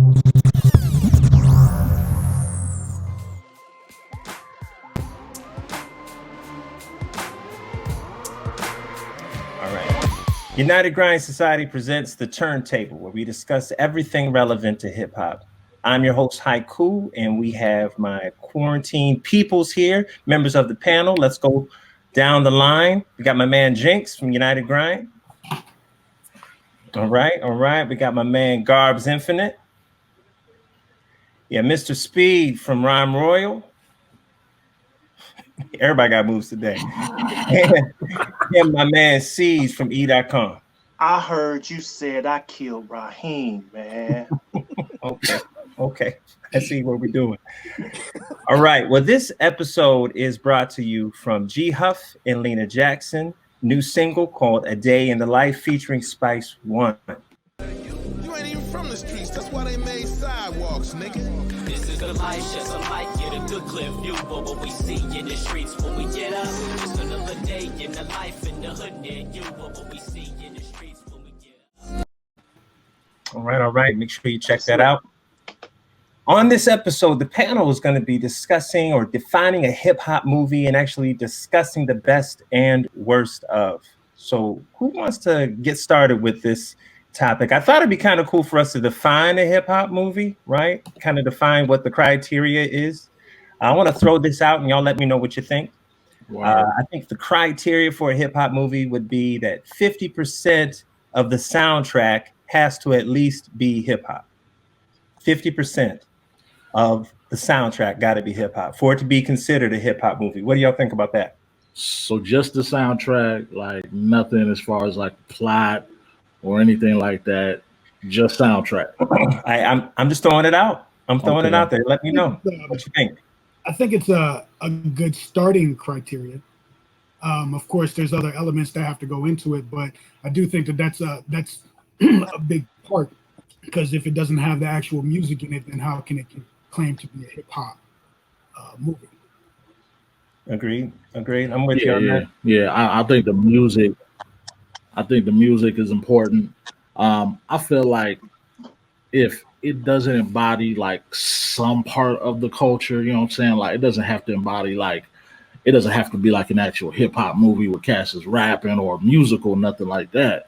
All right. United Grind Society presents the Turntable, where we discuss everything relevant to hip hop. I'm your host, Haiku, and we have my quarantine peoples here, members of the panel. Let's go down the line. We got my man Jinx from United Grind. All right. We got my man Garbs Infinite. Yeah, Mr. Speed from Rhyme Royal. Everybody got moves today. And my man Siege from E.com. I heard you said I killed Raheem, man. Okay. Let's see what we're doing. All right. Well, this episode is brought to you from G Huff and Lena Jackson. New single called A Day in the Life featuring Spice One. You ain't even from the streets. That's why they made sidewalks, nigga. This is the life, sheds a light, get a good clear view. But what we see in the streets when we get up, just another day in the life in the hood near you. But what we see in the streets when we get up. All right. Make sure you check that out. On this episode, the panel is going to be discussing or defining a hip hop movie and actually discussing the best and worst of. So who wants to get started with this topic? I thought it'd be kind of cool for us to define a hip hop movie, right? Kind of define what the criteria is. I want to throw this out and y'all let me know what you think. Wow. I think the criteria for a hip hop movie would be that 50% of the soundtrack has to at least be hip hop. 50% of the soundtrack got to be hip hop for it to be considered a hip hop movie. What do y'all think about that? So just the soundtrack, like nothing as far as like plot or anything like that, just soundtrack. I'm just throwing it out. I'm throwing it out there. Let me know what you think. I think it's a good starting criteria. Of course, there's other elements that have to go into it, but I do think that's a big part, because if it doesn't have the actual music in it, then how can it claim to be a hip hop movie? Agreed. I'm with you on that. Yeah, I think the music. I think the music is important. I feel like if it doesn't embody like some part of the culture, you know what I'm saying? Like it doesn't have to embody like, it doesn't have to be like an actual hip hop movie where Cass is rapping or musical, nothing like that.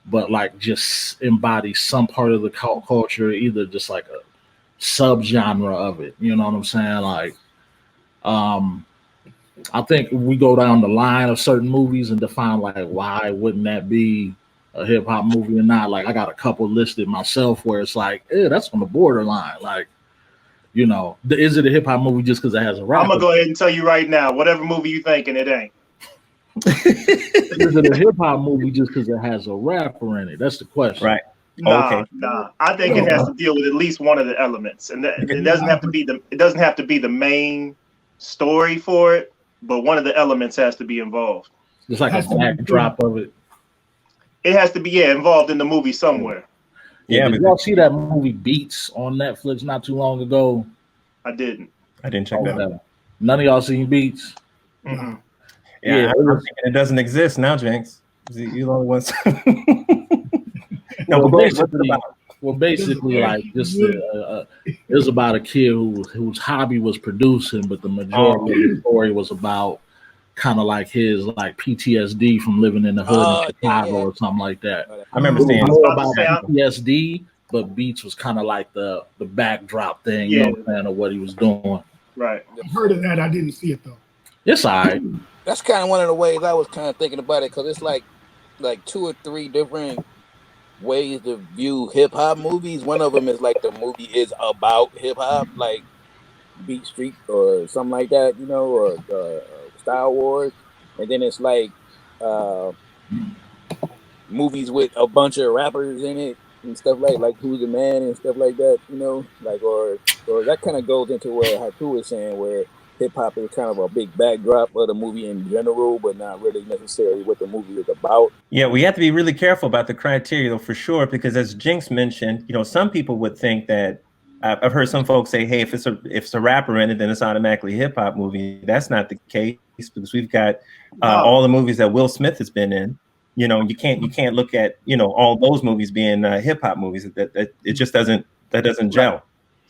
But like just embody some part of the culture, either just like a subgenre of it. You know what I'm saying? Like, I think we go down the line of certain movies and define like why wouldn't that be a hip hop movie or not? Like I got a couple listed myself where it's like, that's on the borderline. Like, you know, is it a hip hop movie just because it has a rapper? I'm gonna go ahead and tell you right now, whatever movie you thinking, it ain't. Is it a hip hop movie just because it has a rapper in it? That's the question. Right. Nah. I think it has to deal with at least one of the elements, and it doesn't have to be the main story for it, but one of the elements has to be involved. It's like a backdrop of it. It has to be involved in the movie somewhere. Yeah, did y'all see that movie Beats on Netflix not too long ago? I didn't check that out. None of y'all seen Beats? Mm-hmm. Yeah, I'm thinking it doesn't exist now, Jinx. You the only ones. No, basically, like just it was about a kid whose hobby was producing, but the majority of the story was about kind of like his like PTSD from living in the hood in Chicago or something like that. I remember saying more about PTSD, but Beats was kind of like the backdrop thing, you know what I'm saying, of what he was doing. Right. I've heard of that. I didn't see it though. It's all right. That's kind of one of the ways I was kind of thinking about it, because it's like 2 or 3 different ways to view hip hop movies. One of them is like the movie is about hip hop, like Beat Street or something like that, you know, or Star Wars. And then it's like movies with a bunch of rappers in it and stuff like Who's the Man and stuff like that, you know, like or that kind of goes into where Haku was saying, where hip hop is kind of a big backdrop of the movie in general, but not really necessarily what the movie is about. Yeah, we have to be really careful about the criteria, though, for sure, because as Jinx mentioned, you know, some people would think that I've heard some folks say, hey, if it's a rapper in it, then it's automatically a hip hop movie. That's not the case, because we've got all the movies that Will Smith has been in. You know, you can't look at, you know, all those movies being hip hop movies. That it just doesn't that doesn't gel.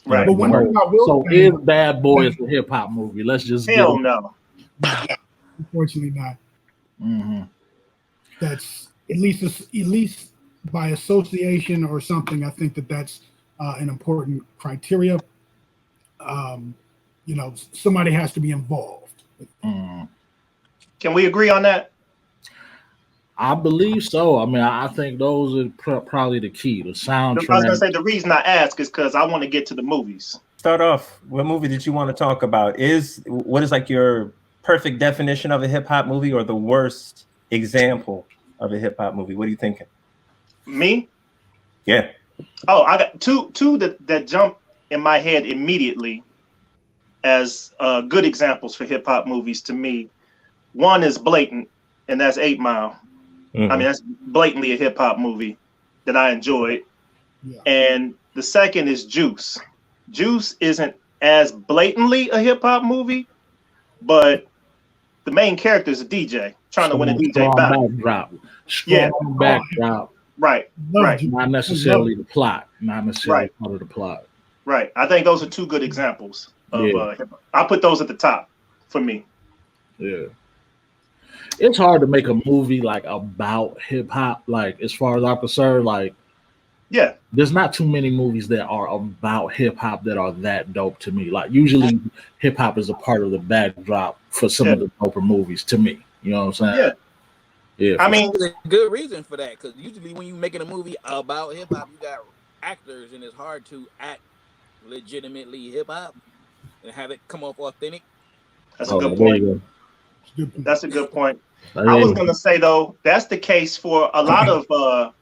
Right. But one thing I will So say, is Bad Boys a hip hop movie? Let's just get Hell it. no. unfortunately not. Mm-hmm. That's at least by association or something. I think that's an important criteria. You know, somebody has to be involved. Mm. Can we agree on that? I believe so. I mean, I think those are probably the key. The I was soundtrack. gonna say the reason I ask is because I want to get to the movies. Start off. What movie did you want to talk about? What is like your perfect definition of a hip hop movie, or the worst example of a hip hop movie? What are you thinking? Me? Yeah. Oh, I got two that jump in my head immediately as good examples for hip hop movies to me. One is blatant, and that's 8 Mile. Mhm. I mean, that's blatantly a hip hop movie that I enjoyed. Yeah. And the second is Juice. Juice isn't as blatantly a hip hop movie, but the main character is a DJ trying to win a DJ strong battle. backdrop. Yeah. Strong backdrop. Right, right, Not necessarily the plot. Not necessarily part of the plot. right. I think those are two good examples of hip hop. I put those at the top for me. Yeah. It's hard to make a movie like about hip hop, like as far as I'm concerned, like Yeah, there's not too many movies that are about hip hop that are that dope to me. Like usually hip hop is a part of the backdrop for some of the doper movies to me. You know what I'm saying? Yeah. I mean, There's a good reason for that, because usually when you're making a movie about hip hop, you got actors, and it's hard to act legitimately hip hop and have it come off authentic. that's a good point. That's a good point. I was gonna say though, that's the case for a lot of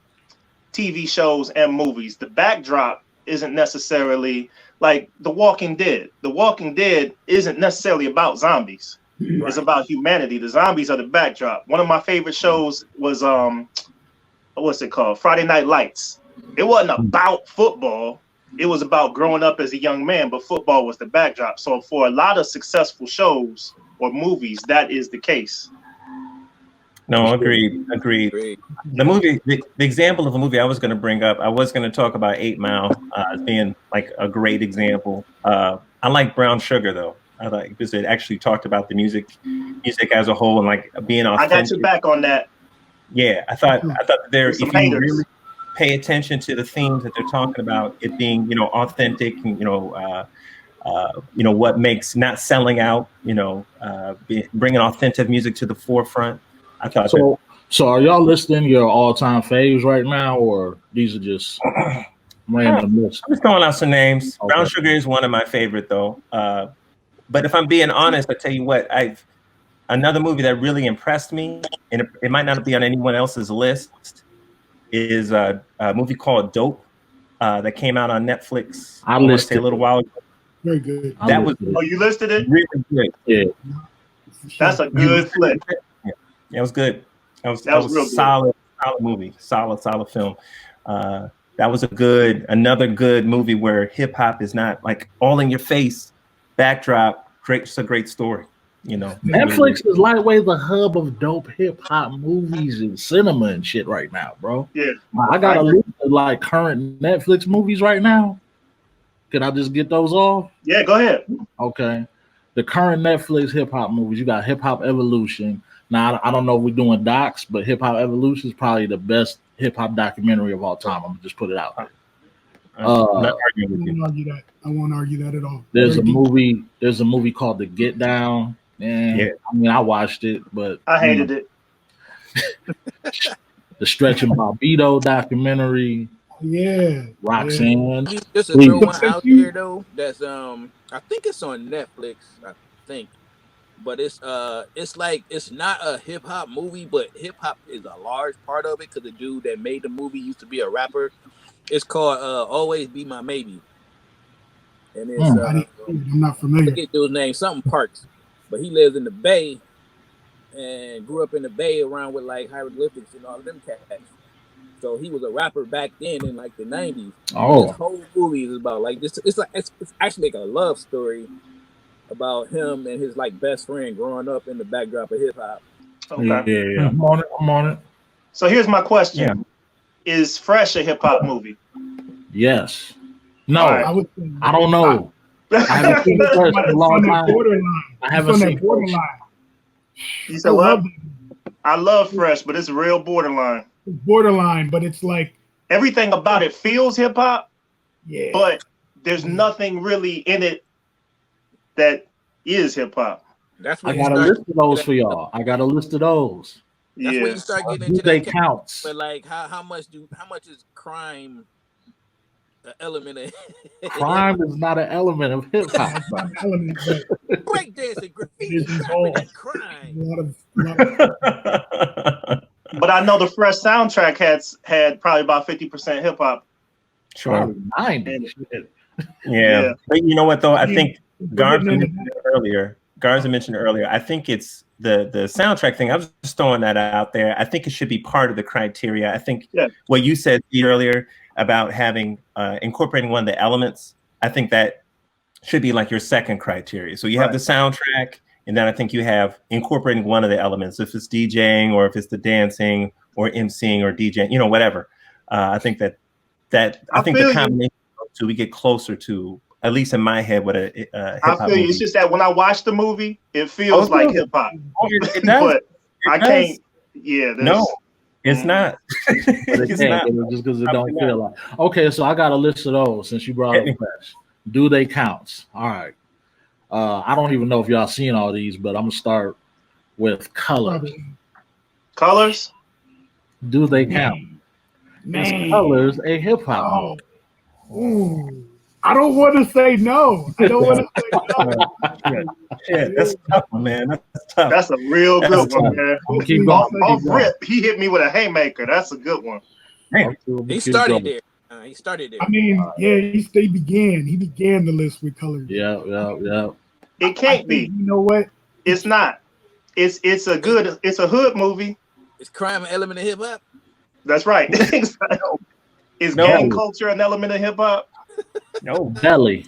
TV shows and movies. The backdrop isn't necessarily like The Walking Dead. The Walking Dead isn't necessarily about zombies. Right. It's about humanity. The zombies are the backdrop. One of my favorite shows was what's it called? Friday Night Lights. It wasn't about football. It was about growing up as a young man, but football was the backdrop. So for a lot of successful shows or movies, that is the case. No, agreed. The movie, the example of a movie I was going to bring up, I was going to talk about 8 Mile as being like a great example. I like Brown Sugar though. I like because it actually talked about the music as a whole and like being authentic. I got you back on that. Yeah, I thought there, if you really pay attention to the themes that they're talking about, it being authentic, and what makes not selling out, bringing authentic music to the forefront. I thought so. So are y'all listing your all-time faves right now, or these are just random lists? I'm just throwing out some names. Okay. Brown Sugar is one of my favorite though. But if I'm being honest, I tell you what, another movie that really impressed me, and it might not be on anyone else's list, is a movie called Dope that came out on Netflix. I listed a little while ago. Very good. Oh, you listed it? Really good. Yeah. That's a good flick. Yeah, it was good. That was real solid movie. Solid film. That was another good movie where hip hop is not like all in your face backdrop. It's a great story. Netflix is lightweight the hub of dope hip hop movies and cinema and shit right now, bro. Yeah. I got a list of like current Netflix movies right now. Can I just get those off? Yeah, go ahead. Okay. The current Netflix hip hop movies, you got Hip Hop Evolution. Now, I don't know if we're doing docs, but Hip Hop Evolution is probably the best hip hop documentary of all time. I'm gonna just put it out there. I won't argue that at all. There's a movie called The Get Down. And yeah. I mean, I watched it, but I hated it. The Stretch and Bobbito documentary. Yeah. Roxanne. Just to throw one out there though, that's I think it's on Netflix, I think. But it's like it's not a hip hop movie, but hip hop is a large part of it because the dude that made the movie used to be a rapper. It's called Always Be My Maybe. And it's I'm not familiar. I forget dude's name, something Parks. But he lives in the Bay and grew up in the Bay around with like hieroglyphics and all of them cats. So he was a rapper back then in like the 90s. Oh, this whole movie is about like this. It's actually like a love story about him and his like best friend growing up in the backdrop of hip hop. Okay. Yeah. I'm on it. So here's my question: Is Fresh a hip hop movie? Yes. No, Right. I don't know. I haven't seen Fresh in a long time. I haven't seen borderline. You said what? I love Fresh, but it's real borderline. It's borderline, but it's like everything about it feels hip hop. Yeah. But there's nothing really in it that is hip hop. I got a list of those for y'all. I got a list of those. That's when you start getting into they that counts. But like, how much is crime an element of? Crime is not an element of hip hop. Breakdancing, graffiti, rapping, and crime. But I know the Fresh soundtrack had probably about 50% hip hop. Sure, 90. Yeah, but you know what though? I think Garza mentioned earlier. I think it's the soundtrack thing. I was just throwing that out there. I think it should be part of the criteria. I think what you said earlier about having incorporating one of the elements, I think that should be like your second criteria. So you have the soundtrack, and then I think you have incorporating one of the elements. If it's DJing, or if it's the dancing, or MCing, or DJing, you know, whatever. I think that I think the combination of those two, we get closer to, at least in my head, what a hip hop I feel you. It's just that when I watch the movie, it feels like hip hop. It does. But I can't. Yeah. No, it's not. It's not. Just because it don't feel like. Okay, so I got a list of those since you brought up Fresh. Do they count? All right. I don't even know if y'all seen all these, but I'm gonna start with Colors. Colors? Do they count? Is Colors a hip hop? Ooh. I don't want to say no. I don't want to say no. Yeah, that's tough, man. That's tough. That's a real good one, man. Keep going. Off rip, he hit me with a haymaker. That's a good one. He started there. He started there. I mean, yeah, he began. He began the list with Colors. Yeah. It can't be. You know what? It's not. It's a hood movie. Is crime an element of hip hop? That's right. Is gang culture an element of hip hop? No. Belly.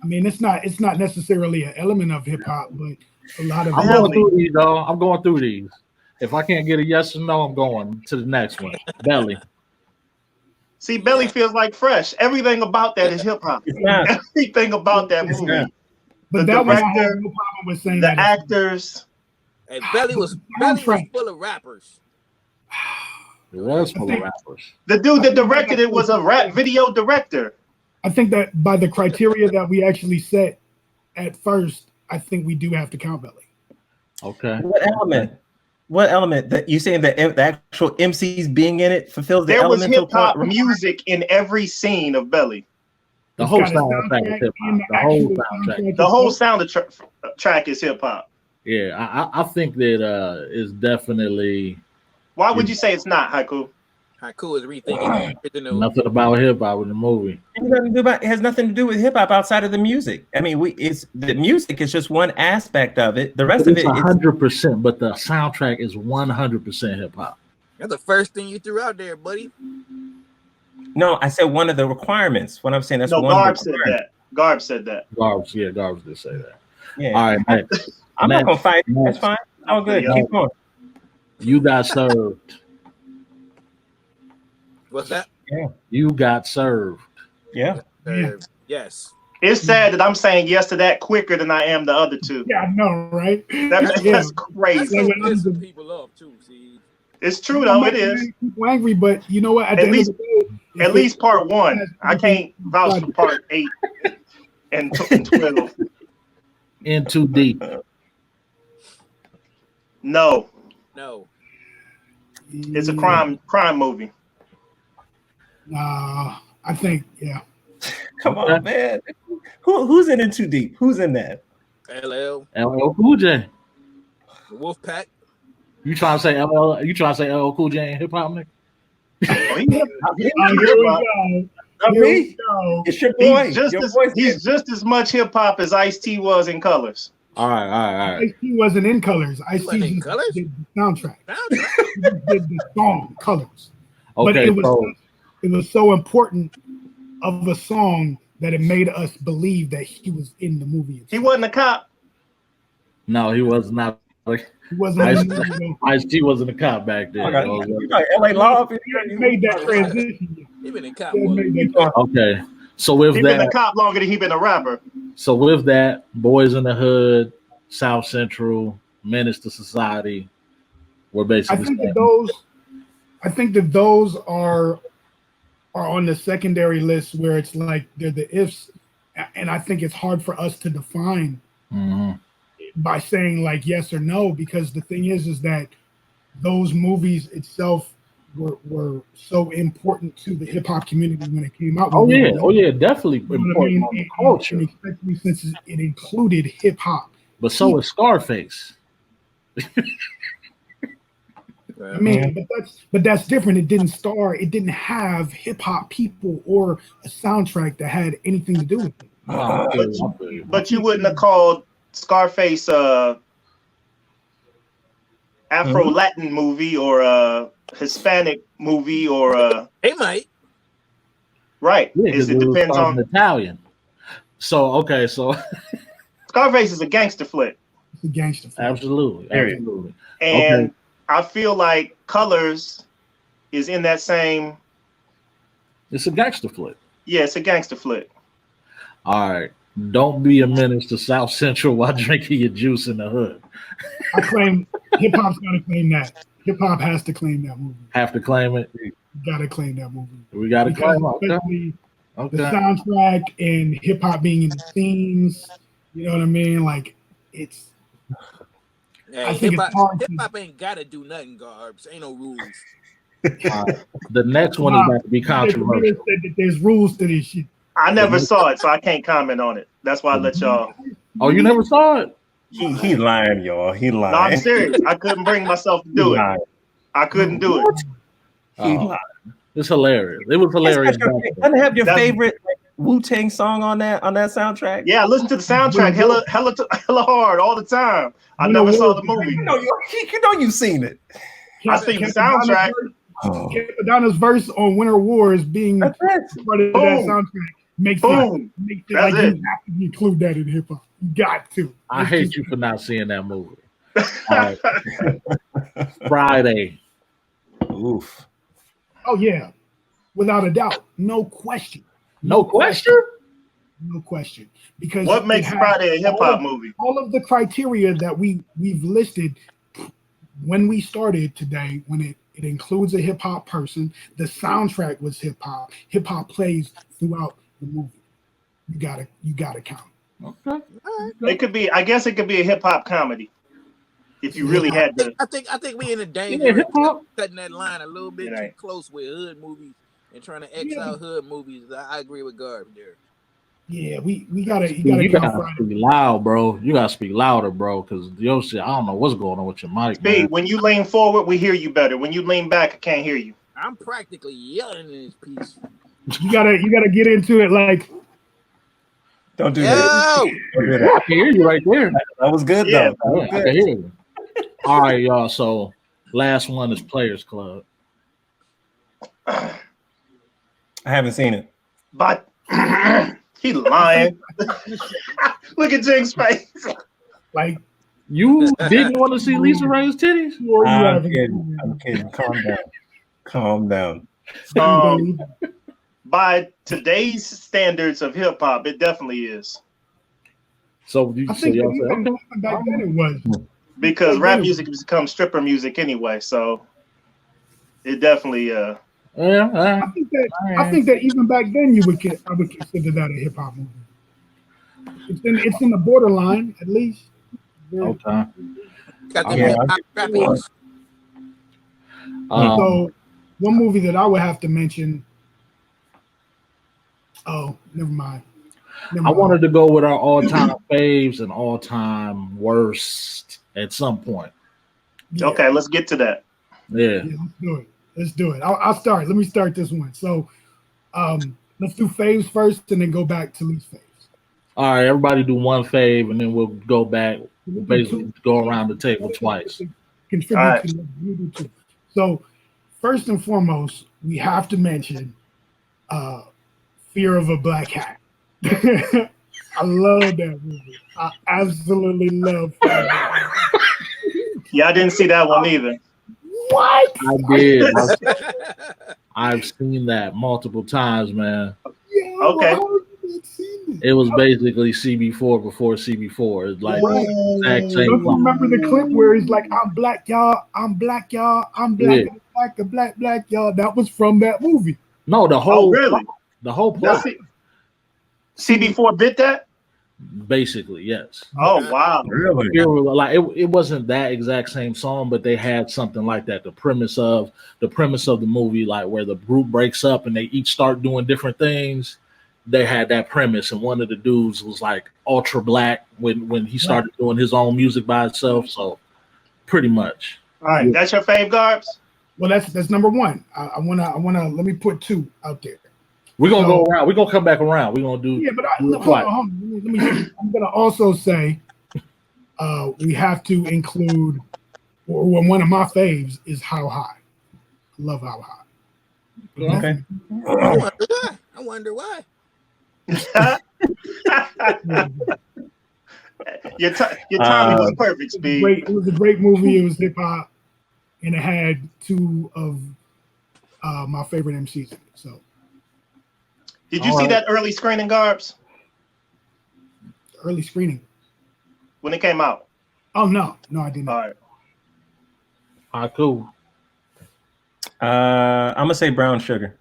I mean, it's not necessarily an element of hip hop, but a lot of. I'm going through these, though. I'm going through these. If I can't get a yes or no, I'm going to the next one. Belly. See, Belly feels like Fresh. Everything about that is hip hop. Everything about that movie. But the that director, one I have no problem with saying the actors. And Belly was full of rappers. It was full of rappers. The dude that directed it was a rap video director. I think that by the criteria that we actually set at first, I think we do have to count Belly. Okay. What element that you saying that the actual MCs being in it fulfills the there was elemental hip hop part? music in every scene of Belly. The whole soundtrack is hip hop. The whole soundtrack is hip hop. Yeah, I think that is definitely. Why would you say it's not, Haiku? Haiku is rethinking nothing about hip hop in the movie. It has nothing to do with hip hop outside of the music. I mean, the music is just one aspect of it. The rest of it, 100%. But the soundtrack is 100% hip hop. That's the first thing you threw out there, buddy. No, I said one of the requirements. What I'm saying, that's one. Garb said that. Garb said that. Garb did say that. Yeah. All right, next. I'm not gonna fight. That's fine. All good. Keep going. You got served. What's that? Yeah. You got served. Yeah. Yes. It's sad that I'm saying yes to that quicker than I am the other two. Yeah, I know, right? That's crazy. That's pissing people off too. See, it's true though. It is. People angry, but you know what? At least part 1. I can't vouch for part 8 and 12. In too deep. No. Yeah. It's a crime movie. I think, yeah. Come on, man. Who's in Too Deep? Who's in that? LL Cool J. Wolfpack. You trying to say LL? You trying to say LL Cool J in hip hop, Nick? Here we go. It's your boy. He's just as much hip hop as Ice-T was in Colors. All right. Ice-T wasn't in Colors. Ice-T did the soundtrack. He did the song Colors. Okay, but it was so important of a song that it made us believe that he was in the movie. He wasn't a cop. No, he was not. He wasn't. Ice-T wasn't a cop back then. LA Law. He made that transition. Even in cop. Okay, So with he that, been a cop longer than he been a rapper. So with that, Boys in the Hood, South Central, Menace to Society, we're basically. I think that those are on the secondary list where it's like they're the ifs, and I think it's hard for us to define by saying like yes or no, because the thing is that those movies itself were so important to the hip hop community when it came out. Oh yeah, definitely important on the culture, and especially since it included hip hop. But so is Scarface. I mean, but that's different. It didn't have hip hop people or a soundtrack that had anything to do with it. But you wouldn't have called Scarface Afro-Latin movie or a Hispanic movie or They might. Right. Yeah, it depends on Italian. So Scarface is a gangster flick. It's a gangster flick. Absolutely. And I feel like Colors is in that same. It's a gangster flick. Yeah, it's a gangster flick. All right. Don't be a menace to South Central while drinking your juice in the hood. I claim hip hop's got to claim that. Hip hop has to claim that movie. Have to claim it. Got to claim that movie. We got to claim it. The soundtrack and hip hop being in the scenes. You know what I mean? Like it's. I think hip hop ain't got to do nothing, Garbs. Ain't no rules. The next one is going to be controversial. There's rules to this shit. I never saw it, so I can't comment on it. That's why I let y'all. Oh, you never saw it? He lying, y'all. He lying. No, I'm serious. I couldn't bring myself to do it. I couldn't do it. He lying. It's hilarious. It was hilarious. Doesn't have your favorite Wu-Tang song on that soundtrack? Yeah, I listened to the soundtrack hella hard all the time. I never saw the movie. You know you've seen it. I seen the soundtrack. Madonna's verse on Winter Wars being part of that soundtrack makes it like you have to include that in hip hop. You got to. I hate you for not seeing that movie. Right. Friday. Oof. Oh yeah, without a doubt, no question. No question. No question. Because what makes Friday a hip hop movie? All of the criteria that we've listed when we started today, when it includes a hip hop person, the soundtrack was hip hop. Hip hop plays throughout the movie. You gotta count. Okay. It could be. I guess it could be a hip hop comedy. If you really had to. I think we in a danger of cutting that line a little bit too close with hood movies and trying to X out hood movies. I agree with Garb there. Yeah, you gotta speak loud, bro. You gotta speak louder, bro, because your shit, I don't know what's going on with your mic. Speed, when you lean forward, we hear you better. When you lean back, I can't hear you. I'm practically yelling in this piece. You gotta get into it like. Don't do that. I can hear you right there. That was good though. That was good. I can hear you. All right, y'all. So last one is Players Club. I haven't seen it. But he lying. Look at Jink's face. Like you didn't want to see Lisa Ray's titties? I'm kidding. Calm down. By today's standards of hip hop, it definitely is. So you back then it was. Because rap music has become stripper music anyway, so it definitely I think that even back then I would consider that a hip hop movie. It's in the borderline at least. Okay. Got the hip hop rappies. So one movie that I would have to mention. Oh, never mind. I wanted to go with our all-time faves and all-time worst at some point. Yeah. Okay, let's get to that. Yeah. Let's do it. I'll start. Let me start this one. So let's do faves first and then go back to least faves. All right, everybody do one fave and then we'll go back. We'll basically go around the table twice. Contribute to that. You do too. So first and foremost, we have to mention Fear of a Black Hat. I love that movie. I absolutely love that. Yeah, I didn't see that one either. What? I did. I've seen that multiple times, man. Yeah, Okay. It was basically CB4 before CB4. It's like the exact same. Don't you remember the clip where he's like, "I'm black, y'all. I'm black, y'all. I'm black, black, y'all." That was from that movie. No, the whole really? The whole plot. CB4 bit that? Basically, yes. Oh wow! Really? Like it wasn't that exact same song, but they had something like that. The premise of the movie, like where the group breaks up and they each start doing different things. They had that premise, and one of the dudes was like ultra black when he started doing his own music by himself. So pretty much. All right, that's your fave, Garbs? Well, that's number one. I wanna let me put two out there. We're gonna go around. We're gonna come back around. We're gonna do. Yeah, but hold on. Let me. I'm gonna also say, we have to include, or one of my faves is How High. I love How High. Okay. I wonder why. Your timing was perfect, Speed. It was a great movie. It was hip hop, and it had two of my favorite MCs in it. So. Did you see that early screening, Garbs? Early screening. When it came out? Oh, no, I didn't. All right. Cool. I'm gonna say Brown Sugar.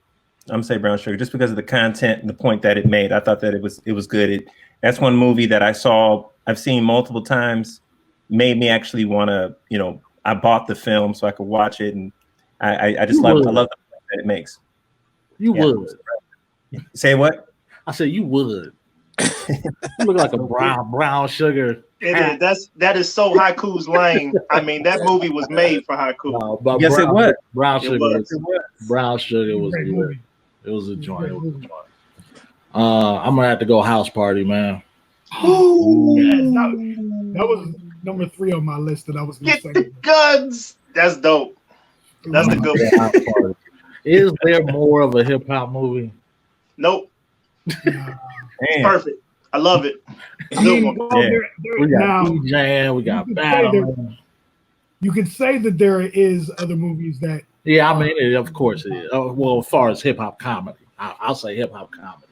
Just because of the content and the point that it made. I thought that it was good. That's one movie that I've seen multiple times. Made me actually want to, I bought the film so I could watch it, and I love the point that it makes. You would. Say what? I said you would. You look like a brown sugar. It is. That is so Haiku's lane. I mean, that movie was made for Haiku. No, but yes, it was. Brown sugar was good. It was a joint. I'm gonna have to go House Party, man. That was number 3 on my list that I was gonna say. The guns. That's dope. That's a good one. Is there more of a hip hop movie? Nope. It's perfect. I love it. We got E-Jam, we got Battle. You could say that there is other movies that. Yeah, I mean, of course it is. Well, as far as hip hop comedy, I'll say hip hop comedy.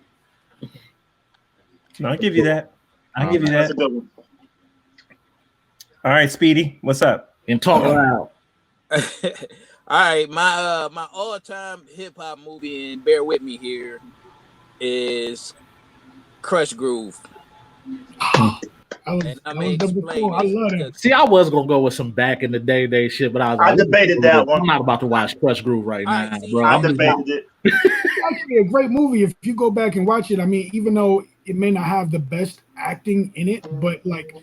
I'll give you that. That's a good one. All right, Speedy, what's up? And talk loud. All right, my all-time hip hop movie, and bear with me here, is Crush Groove. I love it. See, I was gonna go with some back in the day shit, but I debated that one. I'm not about to watch Crush Groove right now, bro. I debated it. It's actually a great movie if you go back and watch it. I mean, even though it may not have the best acting in it, but like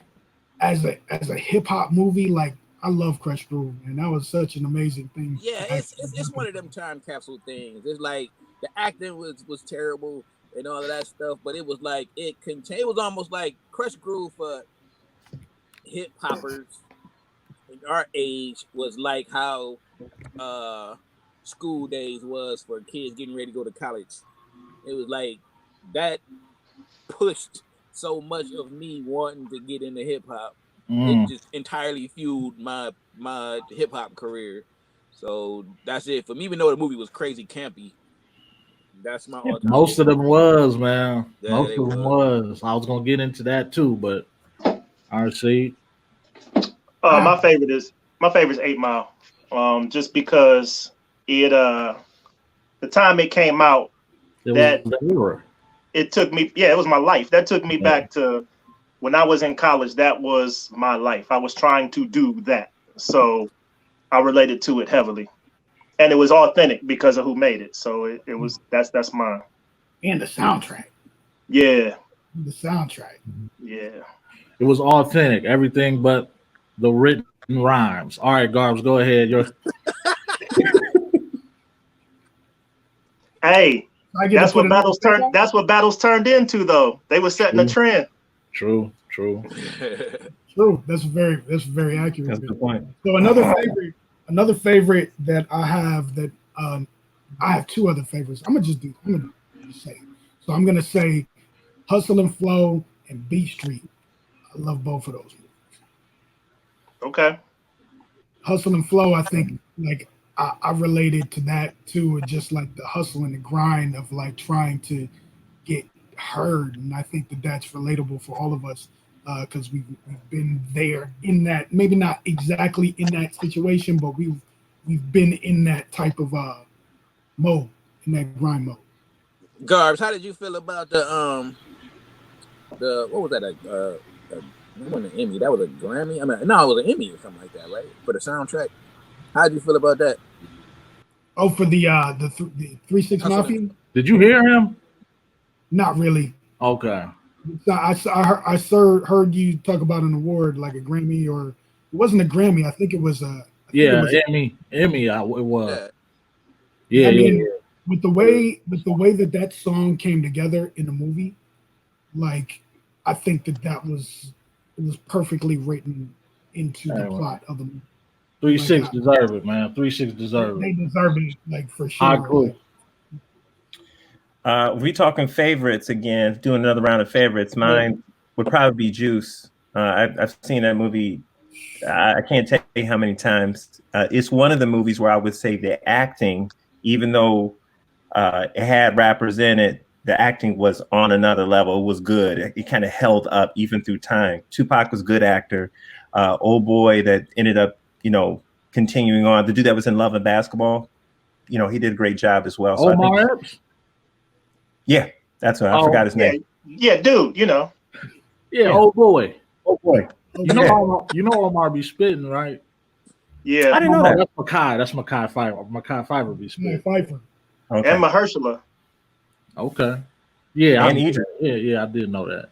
as a hip hop movie, like I love Crush Groove, and that was such an amazing thing. Yeah, it's one of them time capsule things. It's like the acting was terrible and all of that stuff, but it was like it was almost like Crush Groove for hip hoppers in our age was like how School Days was for kids getting ready to go to college. It was like that pushed so much of me wanting to get into hip hop. It just entirely fueled my hip hop career. So that's it for me. Even though the movie was crazy campy, that's my all-time. Most of them was, man. Yeah, most of them was. I was gonna get into that too, but RC. My favorite is 8 Mile. Just because it the time it came out, it took me. Yeah, it was my life. That took me back to when I was in college. That was my life. I was trying to do that, so I related to it heavily. And it was authentic because of who made it. So it was that's mine. And the soundtrack. Yeah. The soundtrack. Yeah. It was authentic. Everything but the written rhymes. All right, Garbs, go ahead. Hey, that's what battles turned into, though. They were setting a trend. True. That's very accurate. That's the point. So another favorite that I have I have 2 other favorites. I'm gonna just say it. So I'm gonna say Hustle and Flow and Beat Street. I love both of those movies. Okay. Hustle and Flow, I think like I related to that too, just like the hustle and the grind of like trying to get heard, and I think that that's relatable for all of us because we've been there in that, maybe not exactly in that situation, but we've been in that type of mode, in that grind mode. Garbs, how did you feel about the what was that? It wasn't an Emmy. That was a Grammy. I mean, no, it was an Emmy or something like that, right? For the soundtrack. How did you feel about that? Oh, for the 3-6 Mafia? Did you hear him? Not really. Okay. So I heard you talk about an award like a Grammy, or it wasn't a Grammy. I think it was a Emmy. It was. Yeah. I mean, with the way that song came together in the movie, like I think that was perfectly written into the plot of the movie. 3-6 deserve it, man. 3-6 deserve it. They deserve it, like for sure. I agree. We talking favorites again, doing another round of favorites. Mine would probably be Juice. I've seen that movie. I can't tell you how many times. It's one of the movies where I would say the acting, even though it had rappers in it, the acting was on another level. It was good. It kind of held up even through time. Tupac was a good actor. Old boy that ended up, continuing on. The dude that was in Love and Basketball, he did a great job as well. So Omar Epps? Yeah, that's what I forgot his name. Yeah, dude, Yeah, old boy. Old boy. You know Omar be spitting, right? Yeah. I didn't know that. That's Makai. That's Makai Pfeiffer. Makai Pfeiffer be spitting. Pfeiffer. Okay. And Mahershala. Okay. Yeah, and Idris. Yeah, I did know that.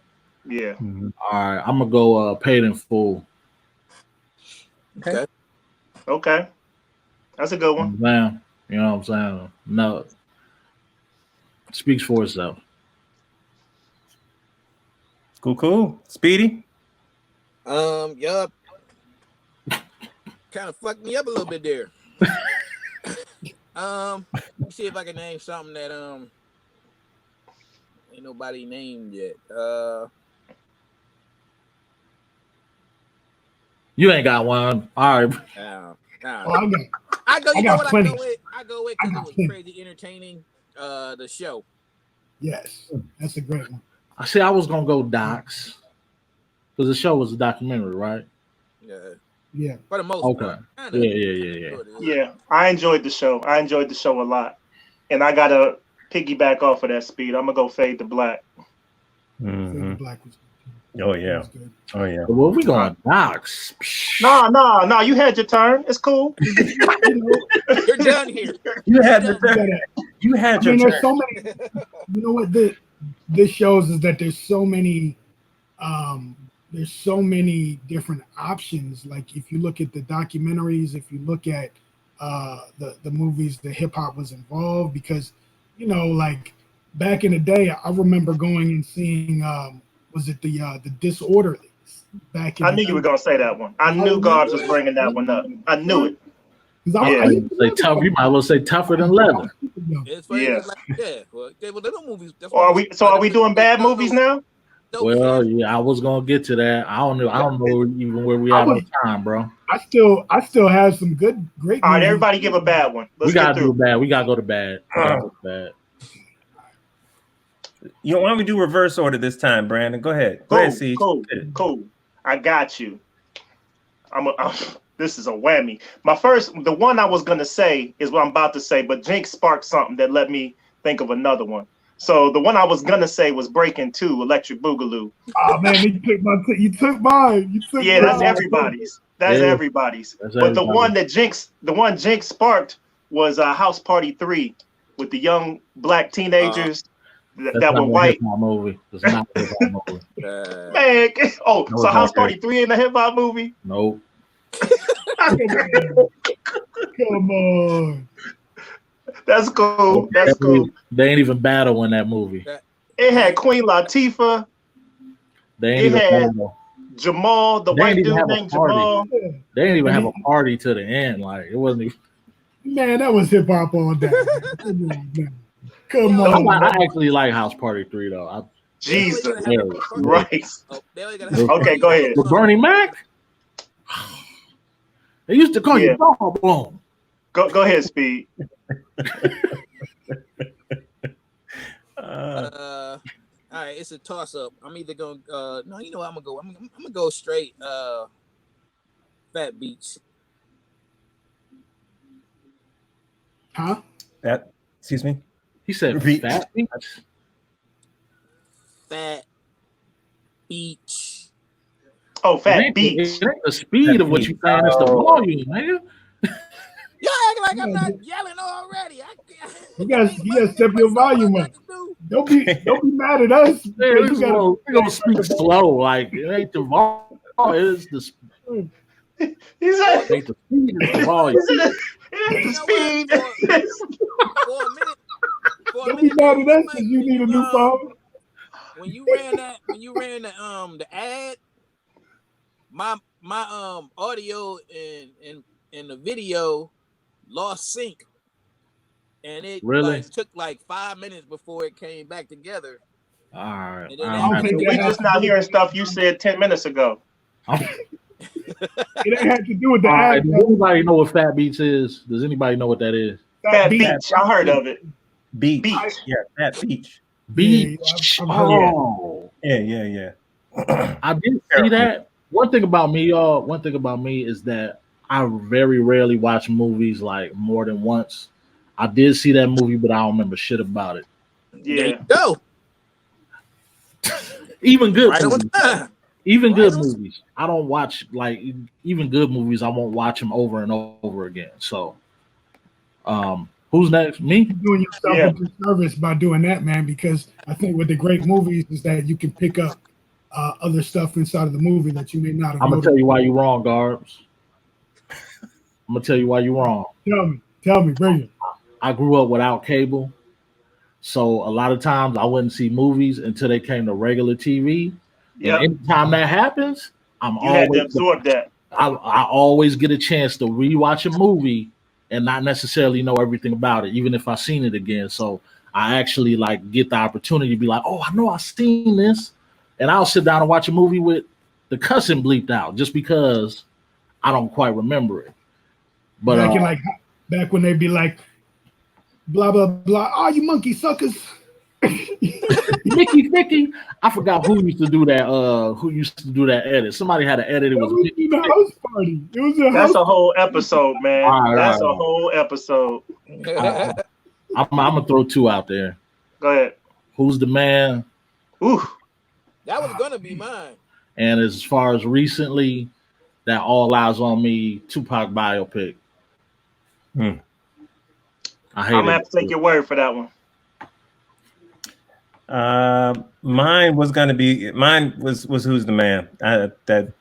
Yeah. Mm-hmm. All right, I'm gonna go Paid in Full. Okay. That's a good one. Man, you know what I'm saying? No. Speaks for itself. Cool. Speedy? Yup. Kind of fucked me up a little bit there. Let me see if I can name something that ain't nobody named yet. You ain't got one. All right. I go with because it was crazy entertaining. The show. Yes, that's a great one. I see. I was gonna go Docs because the show was a documentary, right? Yeah. For the most part. Yeah, I enjoyed the show. A lot, and I gotta piggyback off of that speed. I'm gonna go Fade to Black. Mm-hmm. Fade to Black was. Oh yeah. Well, we going Docs. No. You had your turn. It's cool. You're done here. You had your turn. You had your turn. There's so many. You know what this shows is that there's so many different options. Like if you look at the documentaries, if you look at the movies, the hip hop was involved because like back in the day, I remember going and seeing was it the Disorderlies back in I knew you were gonna say that one. I knew Garbs was bringing that one up. I knew it. Say tough. You might as well say tougher than leather. Yeah. Well, the movies. Are we doing bad movies now? Well, yeah, I was gonna get to that. I don't know even where we are on time, bro. I still have some great. All right, everybody give a bad one. We gotta do bad. We gotta go to bad. Bad. Why don't we do reverse order this time, Brandon? Go ahead. Go ahead, see. Cool. I got you. This is a whammy. The one I was gonna say is what I'm about to say, but Jinx sparked something that let me think of another one. So the one I was gonna say was Breaking 2, Electric Boogaloo. Oh man, you took mine. That's everybody's. That's everybody's. But the one Jinx sparked was House Party 3 with the young black teenagers that were white. Movie. It's not a hip hop movie. Man, so House Party 3 ain't a hip hop movie? Nope. Come on. That's cool. Cool. They ain't even battle in that movie. It had Queen Latifah. It had Jamal, the white dude named Jamal. They didn't even have a party to the end. Like it wasn't even. Man, that was hip hop all day. Come on. I actually like House Party 3 though. Jesus. Right. Okay, go ahead. With Bernie Mac? They used to call you Jawbone. Go ahead, Speed. All right, it's a toss up. I'm either gonna no, you know what I'm gonna go. I'm gonna go straight Fat Beach. Huh? That, excuse me. He said Repeat. Fat Beach. Fat Beach. Oh, It Fat ain't, Beach. it ain't the speed of what you saying, it's the volume, nigga. Y'all act like I'm not yelling already. You guys step your volume up. Don't be mad at us. Man, You gotta, we gonna speak slow, like it ain't the volume, it's the speed. He said, It ain't the speed, it's the volume. the speed. For a minute. Don't be mad at us because you need a new phone. When you ran the ad, my audio and the video lost sync, and it Really? took like 5 minutes before it came back together. All right. We just not hearing stuff you said 10 minutes ago. It ain't had to do with the ad. Does anybody know what Fat Beach is? Does anybody know what that is? Fat Beach. I heard of it. Beach. Yeah, Fat Beach. Beach. Oh. Yeah. I did see that. One thing about me, y'all, is that I very rarely watch movies like more than once. I did see that movie, but I don't remember shit about it. Yeah. There you go. Even good right movies. Even good movies. I don't watch, like, even good movies, I won't watch them over and over again. So, who's next? Me? You're doing yourself a disservice by doing that, man, because I think with the great movies is that you can pick up other stuff inside of the movie that you may not have. I'm going to tell you why you're wrong, Garbs. I'm going to tell you why you're wrong. Tell me, bring it. I grew up without cable. So a lot of times I wouldn't see movies until they came to regular TV. Yep. And anytime that happens, had to absorb that. I always get a chance to rewatch a movie and not necessarily know everything about it, even if I've seen it again. So I actually like get the opportunity to be like, oh, I know I've seen this. And I'll sit down and watch a movie with the cussing bleeped out just because I don't quite remember it. But back when they'd be like, blah blah blah. Oh, you monkey suckers. Mickey. I forgot who used to do that. Who used to do that edit? Somebody had an edit. It was the house party. It was That's a whole episode, man. That's a whole episode. I'm gonna throw two out there. Go ahead. Who's the man? Ooh, that was gonna be mine. And as far as recently, that All Eyes on Me Tupac biopic. I'm gonna have to take your word for that one. Mine was Who's the Man? That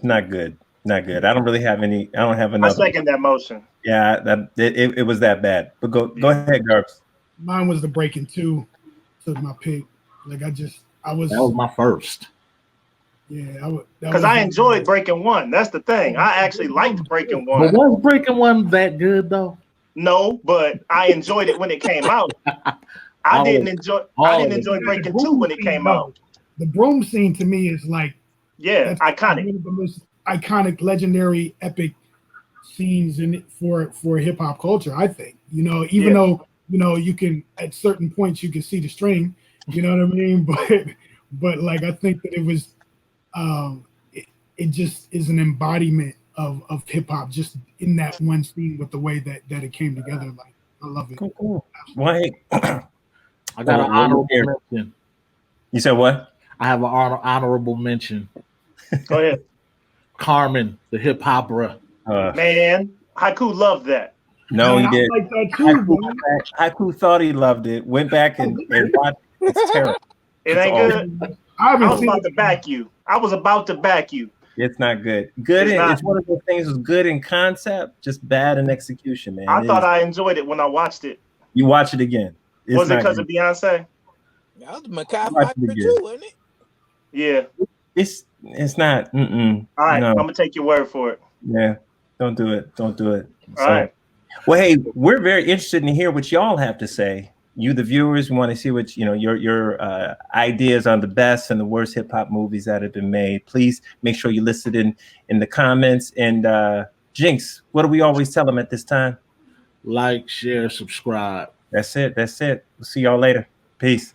not good. I don't really have any. I don't have another. I second that motion. Yeah, it was that bad. But go ahead, Garbs. Mine was the Breaking 2. Took my pick. Like that was my first. Yeah, because I enjoyed Breaking 1. That's the thing. I actually liked Breaking 1. But was Breaking 1 that good though? No, but I enjoyed it when it came out. I didn't enjoy Breaking 2 when it came out. The broom scene to me is like iconic. One of the most iconic, legendary, epic scenes in it for hip hop culture. I think even though you can at certain points you can see the string, you know what I mean. But like I think that it was it just is an embodiment of hip hop just in that one scene with the way that it came together. Like I love it. Cool. Well, hey, I got an honorable mention. You said what? I have an honorable mention. Go ahead. Carmen, the hip opera. Man, Haiku loved that. No, he did. Like that too, Haiku thought he loved it. Went back and watched. It's terrible. It ain't good. I was about to back you. I was about to back you. It's not good. It's one of those things was good in concept, just bad in execution, man. I thought I enjoyed it when I watched it. You watch it again. Was it because of Beyonce? That was Makai Pfeiffer too, wasn't it? Yeah. It's not. All right, I'm gonna take your word for it. Yeah, don't do it. All right. Well, hey, we're very interested in hear what y'all have to say. You, the viewers, we want to see what your ideas on the best and the worst hip hop movies that have been made. Please make sure you list it in the comments. And Jinx, what do we always tell them at this time? Like, share, subscribe. That's it. We'll see y'all later. Peace.